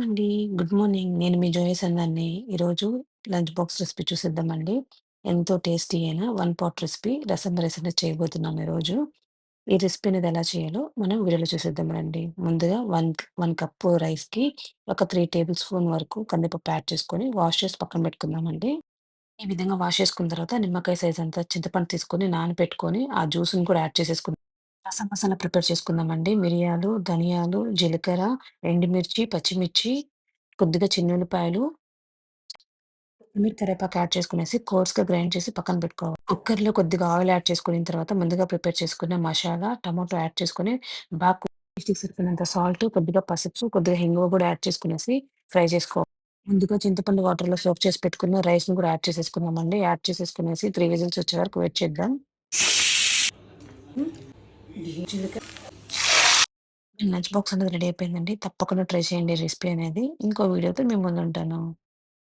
అండి. Good morning. నేను మీ జోయసందాన్ని. ఈరోజు లంచ్ బాక్స్ రెసిపీ చూసేద్దామండి. ఎంతో టేస్టీ అయిన వన్ పాట్ రెసిపీ రసం రైసనేది చేయబోతున్నాం ఈరోజు. ఈ రెసిపీ అనేది ఎలా చేయాలో మనం వీడియోలో చూసేద్దాం రండి. ముందుగా 1 కప్పు రైస్‌కి ఒక 3 టేబుల్ స్పూన్ వరకు కందిపప్పు యాడ్ చేసుకొని వాష్ చేసి పక్కన పెట్టుకుందామండి. ఈ విధంగా వాష్ చేసుకున్న తర్వాత నిమ్మకాయ సైజ్ అంత చింతపండు తీసుకొని నానబెట్టుకొని ఆ జ్యూస్‌ని కూడా యాడ్ చేసేసుకుందాం. రసం మసాలా ప్రిపేర్ చేసుకుందామండి. మిరియాలు, ధనియాలు, జీలకర్ర, ఎండుమిర్చి, పచ్చిమిర్చి, కొద్దిగా చిన్నుల్లిపాయలు, కొత్తిమీర, కరివేపాకు యాడ్ చేసుకునేసి కోర్స్‌గా గ్రైండ్ చేసి పక్కన పెట్టుకోవాలి. కుక్కర్‌లో కొద్దిగా ఆయిల్ యాడ్ చేసుకున్న తర్వాత ముందుగా ప్రిపేర్ చేసుకున్న మసాలా, టమాటో యాడ్ చేసుకొని బాగా టేస్ట్‌కి సరిపోయినంత సాల్ట్, కొద్దిగా పసుపు, కొద్దిగా ఇంగువ కూడా యాడ్ చేసుకునేసి ఫ్రై చేసుకోవాలి. ముందుగా చింతపండు వాటర్‌లో సోక్ చేసి పెట్టుకున్న రైస్‌ని కూడా యాడ్ చేసేసుకుందామండి. యాడ్ చేసేసుకునేసి 3 విజిల్స్ వచ్చే వరకు వెయిట్ చేద్దాం. హ్మ్. జీలకర్ర లంచ్ బాక్స్ అనేది రెడీ అయిపోయిందండి. తప్పకుండా ట్రై చేయండి ఈ రెసిపీ అనేది. ఇంకో వీడియోతో మీ ముందుంటాను.